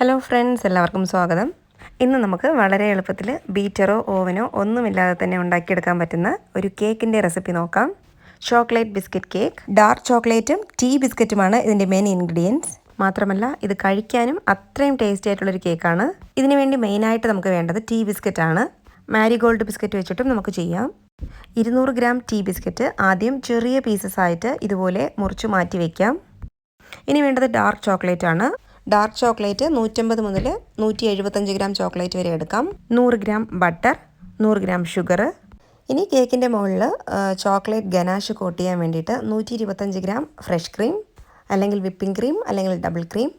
Hello friends, എല്ലാവർക്കും സ്വാഗതം. ഇന്ന് നമുക്ക് വളരെ എളുപ്പത്തിൽ ബീറ്ററോ ഓവനോ ഒന്നുമില്ലാതെ തന്നെ ഉണ്ടാക്കിയെടുക്കാൻ പറ്റുന്ന ഒരു കേക്കിൻ്റെ റെസിപ്പി നോക്കാം. Chocolate biscuit cake. ഡാർക്ക് ചോക്ലേറ്റും ടീ ബിസ്ക്കറ്റുമാണ് ഇതിൻ്റെ മെയിൻ ഇൻഗ്രീഡിയൻസ്. മാത്രമല്ല ഇത് കഴിക്കാനും അത്രയും ടേസ്റ്റി ആയിട്ടുള്ളൊരു കേക്കാണ്. ഇതിനു വേണ്ടി മെയിനായിട്ട് നമുക്ക് വേണ്ടത് ടീ ബിസ്ക്കറ്റാണ്. മാരിഗോൾഡ് ബിസ്ക്കറ്റ് വെച്ചിട്ടും നമുക്ക് ചെയ്യാം. 200 ഗ്രാം ടീ ബിസ്ക്കറ്റ് ആദ്യം ചെറിയ പീസസ് ആയിട്ട് ഇതുപോലെ മുറിച്ച് മാറ്റി വയ്ക്കാം. ഇനി വേണ്ടത് ഡാർക്ക് ചോക്ലേറ്റ് ആണ്. ഡാർക്ക് ചോക്ലേറ്റ് 150 മുതൽ 175 ഗ്രാം ചോക്ലേറ്റ് വരെ എടുക്കാം. 100 ഗ്രാം ബട്ടർ, 100 ഗ്രാം ഷുഗർ. ഇനി കേക്കിൻ്റെ മുകളിൽ ചോക്ലേറ്റ് ഗനാഷ് കോട്ട് ചെയ്യാൻ വേണ്ടിയിട്ട് 125 ഗ്രാം ഫ്രഷ് ക്രീം, അല്ലെങ്കിൽ വിപ്പിംഗ് ക്രീം, അല്ലെങ്കിൽ ഡബിൾ ക്രീം.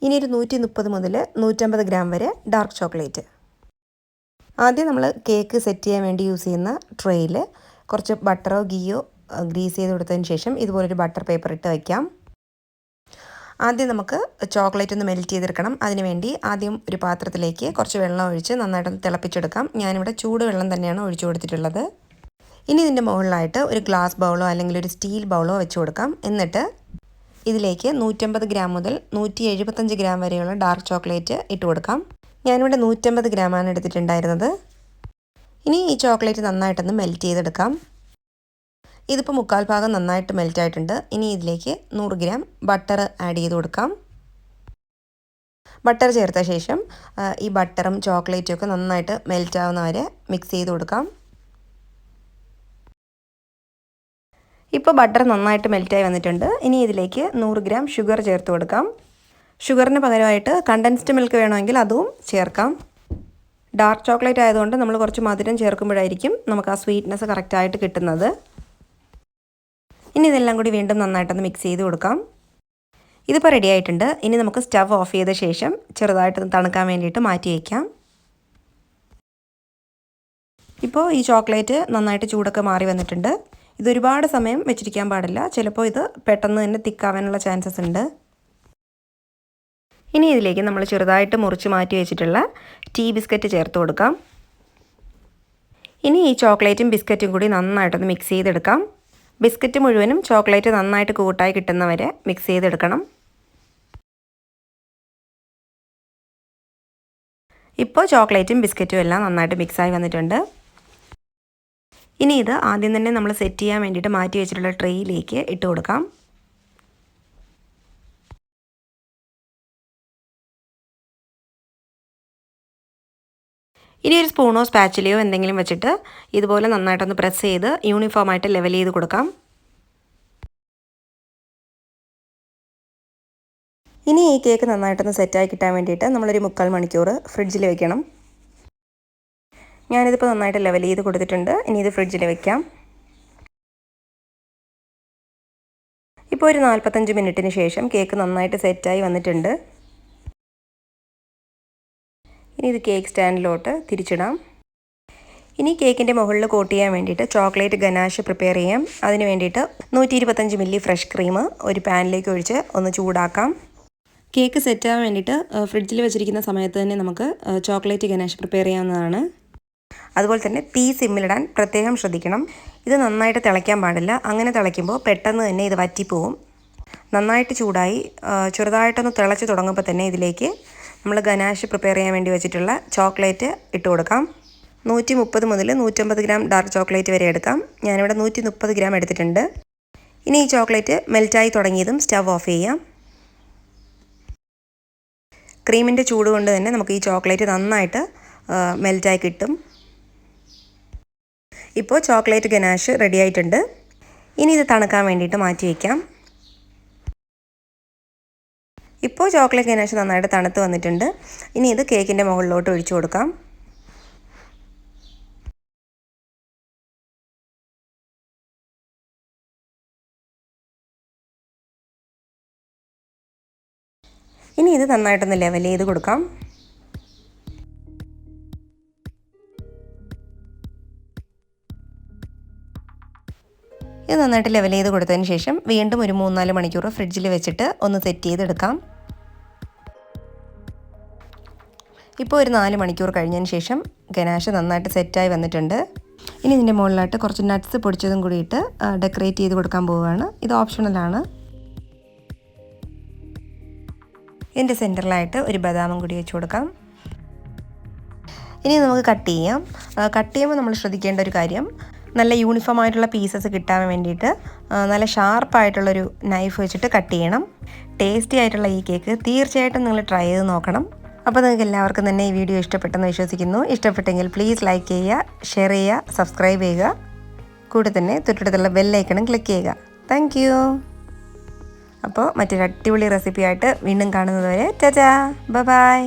ഇനി ഒരു 130 മുതൽ 150 ഗ്രാം വരെ ഡാർക്ക് ചോക്ലേറ്റ്. ആദ്യം നമ്മൾ കേക്ക് സെറ്റ് ചെയ്യാൻ വേണ്ടി യൂസ് ചെയ്യുന്ന ട്രേയിൽ കുറച്ച് ബട്ടറോ ഗീയോ ഗ്രീസ് ചെയ്ത് കൊടുത്തതിന് ശേഷം ഇതുപോലൊരു ബട്ടർ പേപ്പർ ഇട്ട് വയ്ക്കാം. ആദ്യം നമുക്ക് ചോക്ലേറ്റ് ഒന്ന് മെൽറ്റ് ചെയ്തെടുക്കണം. അതിനുവേണ്ടി ആദ്യം ഒരു പാത്രത്തിലേക്ക് കുറച്ച് വെള്ളം ഒഴിച്ച് നന്നായിട്ടൊന്ന് തിളപ്പിച്ചെടുക്കാം. ഞാനിവിടെ ചൂടുവെള്ളം തന്നെയാണ് ഒഴിച്ചു കൊടുത്തിട്ടുള്ളത്. ഇനി ഇതിൻ്റെ മുകളിലായിട്ട് ഒരു ഗ്ലാസ് ബൗളോ അല്ലെങ്കിൽ ഒരു സ്റ്റീൽ ബൗളോ വെച്ച് കൊടുക്കാം. എന്നിട്ട് ഇതിലേക്ക് 150 ഗ്രാം മുതൽ 175 ഗ്രാം വരെയുള്ള ഡാർക്ക് ചോക്ലേറ്റ് ഇട്ട് കൊടുക്കാം. ഞാനിവിടെ 150 ഗ്രാമാണ് എടുത്തിട്ടുണ്ടായിരുന്നത്. ഇനി ഈ ചോക്ലേറ്റ് നന്നായിട്ടൊന്ന് മെൽറ്റ് ചെയ്തെടുക്കാം. ഇതിപ്പോൾ 1/4 ഭാഗം നന്നായിട്ട് മെൽറ്റ് ആയിട്ടുണ്ട്. ഇനി ഇതിലേക്ക് 100 ഗ്രാം ബട്ടർ ആഡ് ചെയ്ത് കൊടുക്കാം. ബട്ടർ ചേർത്ത ശേഷം ഈ ബട്ടറും ചോക്ലേറ്റും ഒക്കെ നന്നായിട്ട് മെൽറ്റ് ആവുന്ന വരെ മിക്സ് ചെയ്ത് കൊടുക്കാം. ഇപ്പോൾ ബട്ടർ നന്നായിട്ട് മെൽറ്റായി വന്നിട്ടുണ്ട്. ഇനി ഇതിലേക്ക് 100 ഗ്രാം ഷുഗർ ചേർത്ത് കൊടുക്കാം. ഷുഗറിന് പകരമായിട്ട് കണ്ടൻസ്ഡ് മിൽക്ക് വേണമെങ്കിൽ അതും ചേർക്കാം. ഡാർക്ക് ചോക്ലേറ്റ് ആയതുകൊണ്ട് നമ്മൾ കുറച്ച് മധുരം ചേർക്കുമ്പോഴായിരിക്കും നമുക്ക് ആ സ്വീറ്റ്നെസ് കറക്റ്റായിട്ട് കിട്ടുന്നത്. ഇനി ഇതെല്ലാം കൂടി വീണ്ടും നന്നായിട്ടൊന്ന് മിക്സ് ചെയ്ത് കൊടുക്കാം. ഇതിപ്പോൾ റെഡി ആയിട്ടുണ്ട്. ഇനി നമുക്ക് സ്റ്റവ് ഓഫ് ചെയ്ത ശേഷം ചെറുതായിട്ടൊന്ന് തണുക്കാൻ വേണ്ടിയിട്ട് മാറ്റി വയ്ക്കാം. ഇപ്പോൾ ഈ ചോക്ലേറ്റ് നന്നായിട്ട് ചൂടൊക്കെ മാറി വന്നിട്ടുണ്ട്. ഇതൊരുപാട് സമയം വെച്ചിരിക്കാൻ പാടില്ല. ചിലപ്പോൾ ഇത് പെട്ടെന്ന് തന്നെ തിക്കാവാനുള്ള ചാൻസസ് ഉണ്ട്. ഇനി ഇതിലേക്ക് നമ്മൾ ചെറുതായിട്ട് മുറിച്ച് മാറ്റി വെച്ചിട്ടുള്ള ടീ ബിസ്ക്കറ്റ് ചേർത്ത് കൊടുക്കാം. ഇനി ഈ ചോക്ലേറ്റും ബിസ്ക്കറ്റും കൂടി നന്നായിട്ടൊന്ന് മിക്സ് ചെയ്തെടുക്കാം. ബിസ്ക്കറ്റ് മുഴുവനും ചോക്ലേറ്റ് നന്നായിട്ട് കൂട്ടായി കിട്ടുന്നവരെ മിക്സ് ചെയ്തെടുക്കണം. ഇപ്പോൾ ചോക്ലേറ്റും ബിസ്ക്കറ്റും എല്ലാം നന്നായിട്ട് മിക്സായി വന്നിട്ടുണ്ട്. ഇനി ഇത് ആദ്യം തന്നെ നമ്മൾ സെറ്റ് ചെയ്യാൻ വേണ്ടിയിട്ട് മാറ്റി വെച്ചിട്ടുള്ള ട്രേയിലേക്ക് ഇട്ട് കൊടുക്കാം. ഇനി ഒരു സ്പൂണോ സ്പാച്ചിലയോ എന്തെങ്കിലും വെച്ചിട്ട് ഇതുപോലെ നന്നായിട്ടൊന്ന് പ്രസ് ചെയ്ത് യൂണിഫോമായിട്ട് ലെവൽ ചെയ്ത് കൊടുക്കാം. ഇനി ഈ കേക്ക് നന്നായിട്ടൊന്ന് സെറ്റായി കിട്ടാൻ വേണ്ടിയിട്ട് നമ്മളൊരു 3/4 മണിക്കൂർ ഫ്രിഡ്ജിൽ വെക്കണം. ഞാനിതിപ്പോൾ നന്നായിട്ട് ലെവൽ ചെയ്ത് കൊടുത്തിട്ടുണ്ട്. ഇനി ഇത് ഫ്രിഡ്ജിൽ വെക്കാം. ഇപ്പോൾ ഒരു 45 മിനിറ്റിന് ശേഷം കേക്ക് നന്നായിട്ട് സെറ്റായി വന്നിട്ടുണ്ട്. ഇനി ഇത് കേക്ക് സ്റ്റാൻഡിലോട്ട് തിരിച്ചിടാം. ഇനി കേക്കിൻ്റെ മുകളിൽ കോട്ട് ചെയ്യാൻ വേണ്ടിയിട്ട് ചോക്ലേറ്റ് ഗനാഷ് പ്രിപ്പയർ ചെയ്യാം. അതിന് വേണ്ടിയിട്ട് 125 മില്ലി ഫ്രഷ് ക്രീം ഒരു പാനിലേക്ക് ഒഴിച്ച് ഒന്ന് ചൂടാക്കാം. കേക്ക് സെറ്റാകാൻ വേണ്ടിയിട്ട് ഫ്രിഡ്ജിൽ വെച്ചിരിക്കുന്ന സമയത്ത് തന്നെ നമുക്ക് ചോക്ലേറ്റ് ഗനാഷ് പ്രിപ്പയർ ചെയ്യാവുന്നതാണ്. അതുപോലെ തന്നെ തീ സിമ്മിലിടാൻ പ്രത്യേകം ശ്രദ്ധിക്കണം. ഇത് നന്നായിട്ട് തിളയ്ക്കാൻ പാടില്ല. അങ്ങനെ തിളയ്ക്കുമ്പോൾ പെട്ടെന്ന് തന്നെ ഇത് വറ്റിപ്പോവും. നന്നായിട്ട് ചൂടായി ചെറുതായിട്ടൊന്ന് തിളച്ച് തുടങ്ങുമ്പോൾ തന്നെ ഇതിലേക്ക് നമ്മൾ ഗനാഷ് പ്രിപ്പയർ ചെയ്യാൻ വേണ്ടി വെച്ചിട്ടുള്ള ചോക്ലേറ്റ് ഇട്ട് കൊടുക്കാം. 130 മുതൽ 150 ഗ്രാം ഡാർക്ക് ചോക്ലേറ്റ് വരെ എടുക്കാം. ഞാനിവിടെ 130 ഗ്രാം എടുത്തിട്ടുണ്ട്. ഇനി ഈ ചോക്ലേറ്റ് മെൽറ്റായി തുടങ്ങിയതും സ്റ്റവ് ഓഫ് ചെയ്യാം. ക്രീമിൻ്റെ ചൂട് കൊണ്ട് തന്നെ നമുക്ക് ഈ ചോക്ലേറ്റ് നന്നായിട്ട് മെൽറ്റായി കിട്ടും. ഇപ്പോൾ ചോക്ലേറ്റ് ഗനാഷ് റെഡി ആയിട്ടുണ്ട്. ഇനി ഇത് തണുക്കാൻ വേണ്ടിയിട്ട് മാറ്റി വയ്ക്കാം. ഇപ്പോൾ ചോക്ലേറ്റ് ഗനാഷ് നന്നായിട്ട് തണുത്ത് വന്നിട്ടുണ്ട്. ഇനി ഇത് കേക്കിൻ്റെ മുകളിലോട്ട് ഒഴിച്ചു കൊടുക്കാം. ഇനി ഇത് നന്നായിട്ടൊന്ന് ലെവൽ ചെയ്ത് കൊടുക്കാം. ഇത് നന്നായിട്ട് ലെവൽ ചെയ്ത് കൊടുത്തതിന് ശേഷം വീണ്ടും ഒരു 3-4 മണിക്കൂർ ഫ്രിഡ്ജിൽ വെച്ചിട്ട് ഒന്ന് സെറ്റ് ചെയ്തെടുക്കാം. ഇപ്പോൾ ഒരു 4 മണിക്കൂർ കഴിഞ്ഞതിന് ശേഷം ഗനാഷ് നന്നായിട്ട് സെറ്റായി വന്നിട്ടുണ്ട്. ഇനി ഇതിൻ്റെ മുകളിലായിട്ട് കുറച്ച് നട്ട്സ് പൊടിച്ചതും കൂടിയിട്ട് ഡെക്കറേറ്റ് ചെയ്ത് കൊടുക്കാൻ പോവുകയാണ്. ഇത് ഓപ്ഷണലാണ്. ഇതിൻ്റെ സെൻറ്ററിലായിട്ട് ഒരു ബദാമും കൂടി വെച്ച് കൊടുക്കാം. ഇനി നമുക്ക് കട്ട് ചെയ്യാം. കട്ട് ചെയ്യുമ്പോൾ നമ്മൾ ശ്രദ്ധിക്കേണ്ട ഒരു കാര്യം, നല്ല യൂണിഫോം ആയിട്ടുള്ള പീസസ് കിട്ടാൻ വേണ്ടിയിട്ട് നല്ല ഷാർപ്പായിട്ടുള്ളൊരു നൈഫ് വെച്ചിട്ട് കട്ട് ചെയ്യണം. ടേസ്റ്റി ആയിട്ടുള്ള ഈ കേക്ക് തീർച്ചയായിട്ടും നിങ്ങൾ ട്രൈ ചെയ്ത് നോക്കണം. അപ്പോൾ നിങ്ങൾക്ക് എല്ലാവർക്കും തന്നെ ഈ വീഡിയോ ഇഷ്ടപ്പെട്ടെന്ന് വിശ്വസിക്കുന്നു. ഇഷ്ടപ്പെട്ടെങ്കിൽ പ്ലീസ് ലൈക്ക് ചെയ്യുക, ഷെയർ ചെയ്യുക, സബ്സ്ക്രൈബ് ചെയ്യുക. കൂടെ തന്നെ തൊട്ടടുത്തുള്ള ബെല്ലൈക്കണും ക്ലിക്ക് ചെയ്യുക. Thank you. അപ്പോൾ മറ്റൊരു അടിപൊളി റെസിപ്പി ആയിട്ട് വീണ്ടും കാണുന്നത് വരെ ടാറ്റാ, ബൈ ബൈ.